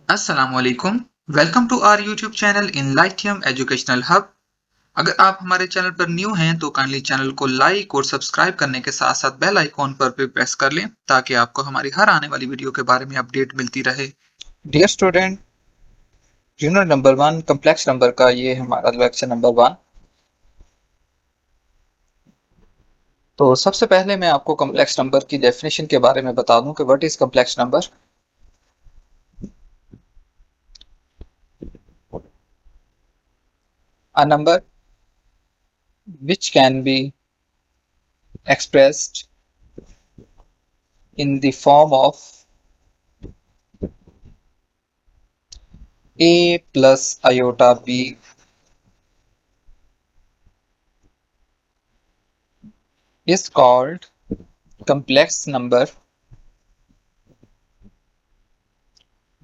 असलकुम। Welcome to our YouTube channel Enlightium educational hub. अगर आप हमारे चैनल पर न्यू हैं तो काइंडली चैनल को लाइक और सब्सक्राइब करने के साथ साथ बेल आइकॉन पर भी प्रेस कर लें ताकि आपको हमारी हर आने वाली वीडियो के बारे में अपडेट मिलती रहे। Dear student, unit number 1 complex number का ये हमारा लेक्चर नंबर 1। तो सबसे पहले मैं आपको कम्प्लेक्स नंबर की डेफिनेशन के बारे में बता दूं कि what is complex number. A number which can be expressed in the form of a plus iota b is called complex number,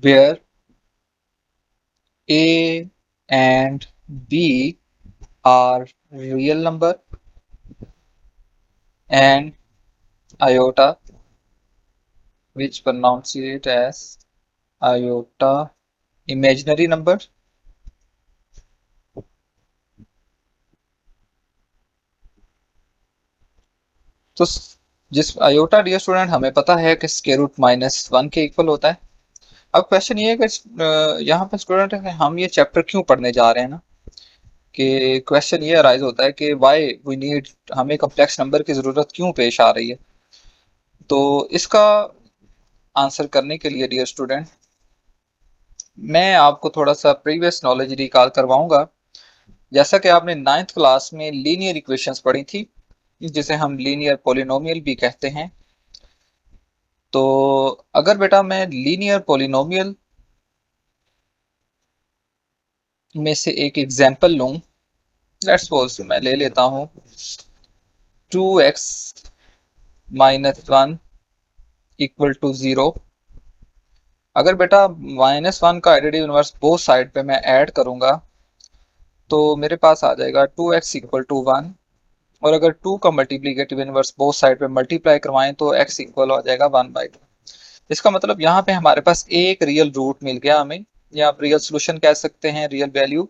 where a and b are real number and iota, which pronunciate as iota, imaginary number। तो जिस iota, dear student, हमें पता है कि square root -1 के equal होता है। अब क्वेश्चन ये है कि यहाँ पे स्टूडेंट हम ये चैप्टर क्यों पढ़ने जा रहे हैं ना, कि क्वेश्चन ये अराइज होता है कि व्हाई वी नीड, हमें कम्प्लेक्स नंबर की ज़रूरत क्यों पेश आ रही है। तो इसका आंसर करने के लिए डियर स्टूडेंट मैं आपको थोड़ा सा प्रीवियस नॉलेज रिकॉल करवाऊंगा। जैसा कि आपने 9th क्लास में लीनियर इक्वेशंस पढ़ी थी, जिसे हम लीनियर पॉलिनोमियल भी कहते हैं। तो अगर बेटा मैं लीनियर पॉलिनोमियल में से एक एग्जांपल लूं, लेट्स सपोज मैं ले लेता हूं 2x -1 इक्वल टू 0। अगर बेटा -1 का एडिटिव इनवर्स बोथ साइड पे मैं ऐड करूंगा तो मेरे पास आ जाएगा 2x इक्वल टू 1। और अगर 2 का मल्टीप्लीकेटिव इनवर्स बोथ साइड पे मल्टीप्लाई करवाएं तो x इक्वल हो जाएगा 1/2। इसका मतलब यहाँ पे हमारे पास एक रियल रूट मिल गया हमें, या आप रियल सोल्यूशन कह सकते हैं, रियल वैल्यू,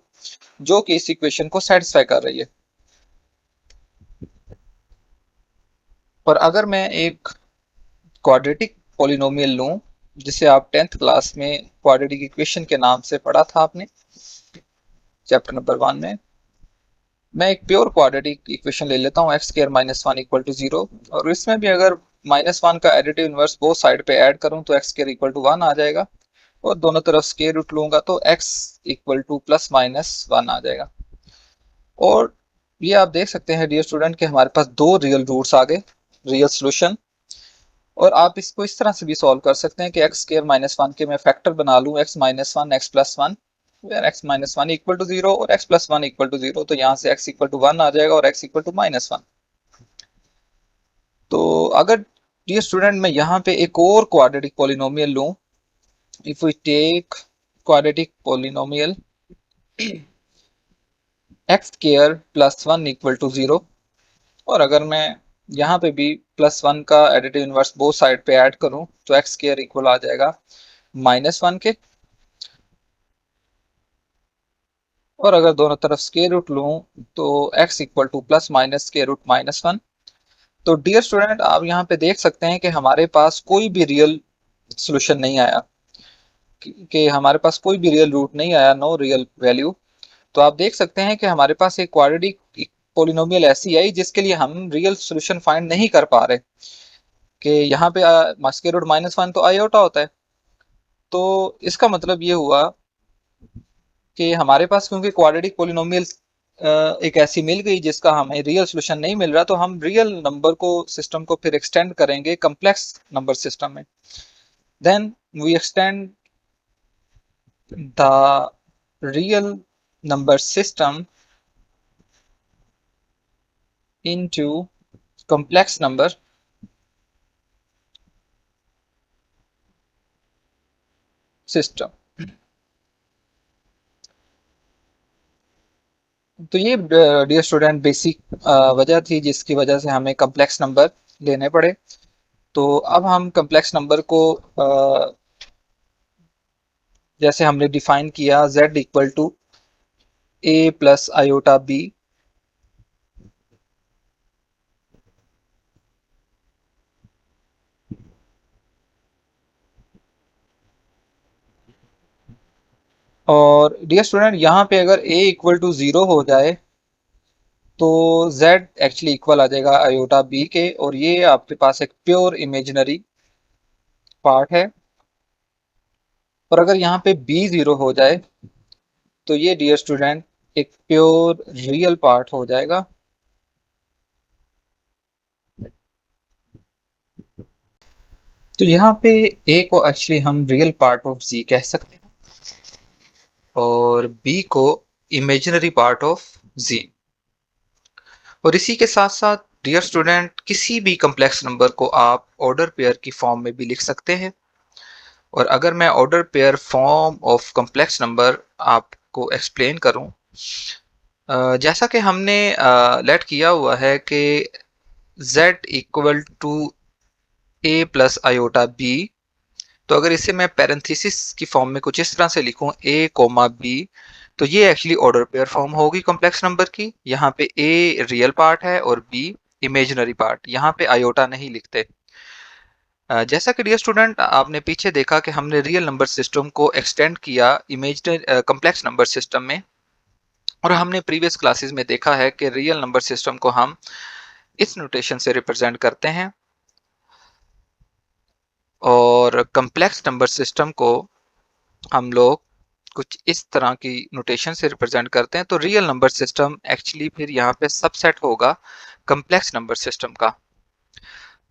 जो कि इस इक्वेशन को सेटिस्फाई कर रही है। और अगर मैं एक क्वाड्रेटिक पॉलिनोमियल लूं, जिसे आप 10th क्लास में क्वाड्रेटिक इक्वेशन के नाम से पढ़ा था आपने चैप्टर नंबर 1 में, मैं एक प्योर क्वाड्रेटिक इक्वेशन ले लेता हूँ एक्स स्क्वायर -1 इक्वल टू 0। और इसमें भी अगर -1 का एडिटिव इनवर्स बोथ साइड पे ऐड करूँ तो एक्स स्क्वायर इक्वल टू 1 आ जाएगा। और दोनों तरफ स्क्वायर रूट लूंगा तो x इक्वल टू +-1 आ जाएगा। और ये आप देख सकते हैं डियर स्टूडेंट कि हमारे पास दो रियल रूट्स आ गए, रियल सोल्यूशन। और आप इसको इस तरह से भी सॉल्व कर सकते हैं कि एक्स स्क्वायर -1 के मैं फैक्टर बना लूँ x-1 x+1, where x-1 equal to 0 और x+1 इक्वल टू 0। तो यहाँ से x इक्वल टू 1 आ जाएगा और x इक्वल टू -1। तो अगर डियर स्टूडेंट मैं यहाँ पे एक और क्वाड्रेटिक पॉलिनोमियल लूँ, if we take quadratic polynomial x square +1 equal to 0। और अगर मैं यहाँ पे भी +1 का एडिटिव इनवर्स बोथ साइड पे ऐड करूँ तो एक्स स्क्वायर इक्वल आ जाएगा -1 के। और अगर दोनों तरफ स्क्वायर रूट लूँ तो x equal to +-square root -1। तो डियर स्टूडेंट आप यहाँ पे देख सकते हैं कि हमारे पास कोई भी रियल सोल्यूशन नहीं आया, कि हमारे पास कोई भी रियल रूट नहीं आया, नो रियल वैल्यू। तो आप देख सकते हैं कि हमारे पास एक क्वाड्रेटिक पॉलिनोमियल ऐसी आई जिसके लिए हम रियल सॉल्यूशन फाइंड नहीं कर पा रहे, कि यहाँ पे स्क्वायर रूट -1 तो आयोटा होता है। तो इसका मतलब ये हुआ कि हमारे पास क्योंकि क्वाड्रेटिक पॉलिनोमियल एक ऐसी मिल गई जिसका हमें रियल सॉल्यूशन नहीं मिल रहा, तो हम रियल नंबर को सिस्टम को फिर एक्सटेंड करेंगे कम्प्लेक्स नंबर सिस्टम में। Then we extend the real number system into complex number system। तो ये डियर स्टूडेंट बेसिक वजह थी जिसकी वजह से हमें कम्प्लेक्स नंबर लेने पड़े। तो अब हम कम्प्लेक्स नंबर को जैसे हमने डिफाइन किया z equal to a plus iota b, और डियर स्टूडेंट यहाँ पे अगर a इक्वल टू 0 हो जाए तो z एक्चुअली इक्वल आ जाएगा आयोटा b के, और ये आपके पास एक प्योर इमेजिनरी पार्ट है। और अगर यहाँ पे b 0 हो जाए तो ये डियर स्टूडेंट एक प्योर रियल पार्ट हो जाएगा। तो यहाँ पे a को एक्चुअली हम रियल पार्ट ऑफ z कह सकते हैं और b को इमेजिनरी पार्ट ऑफ z। और इसी के साथ साथ डियर स्टूडेंट किसी भी कम्प्लेक्स नंबर को आप ऑर्डर पेयर की फॉर्म में भी लिख सकते हैं। और अगर मैं order pair form of complex number आपको एक्सप्लेन करूं, जैसा कि हमने लेट किया हुआ है कि z equal to a plus iota b, तो अगर इसे मैं पैरेंथेसिस की फॉर्म में कुछ इस तरह से लिखूं a कोमा b, तो ये एक्चुअली ऑर्डर पेयर फॉर्म होगी कॉम्प्लेक्स नंबर की। यहाँ पे a रियल पार्ट है और b इमेजिनरी पार्ट, यहाँ पे आयोटा नहीं लिखते। जैसा कि डियर स्टूडेंट आपने पीछे देखा कि हमने रियल नंबर सिस्टम को एक्सटेंड किया इमेजिनरी कॉम्प्लेक्स नंबर सिस्टम में, और हमने प्रीवियस क्लासेस में देखा है कि रियल नंबर सिस्टम को हम इस नोटेशन से रिप्रेजेंट करते हैं और कॉम्प्लेक्स नंबर सिस्टम को हम लोग कुछ इस तरह की नोटेशन से रिप्रेजेंट करते हैं। तो रियल नंबर सिस्टम एक्चुअली फिर यहाँ पे सबसेट होगा कॉम्प्लेक्स नंबर सिस्टम का।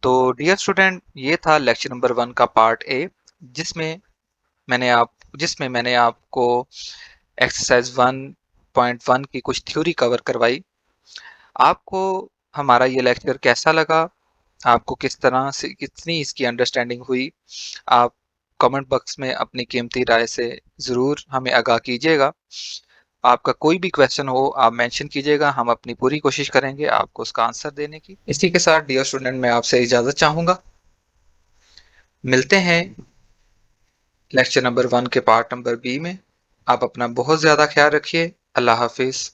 तो डियर स्टूडेंट ये था लेक्चर नंबर 1 का पार्ट ए, जिसमें मैंने आपको एक्सरसाइज 1.1 की कुछ थ्योरी कवर करवाई। आपको हमारा ये लेक्चर कैसा लगा, आपको किस तरह से कितनी इसकी अंडरस्टैंडिंग हुई, आप कमेंट बॉक्स में अपनी कीमती राय से ज़रूर हमें आगाह कीजिएगा। आपका कोई भी क्वेश्चन हो आप मेंशन कीजिएगा, हम अपनी पूरी कोशिश करेंगे आपको उसका आंसर देने की। इसी के साथ डियर स्टूडेंट मैं आपसे इजाज़त चाहूँगा। मिलते हैं लेक्चर नंबर 1 के पार्ट नंबर बी में। आप अपना बहुत ज़्यादा ख्याल रखिए। अल्लाह हाफिज़।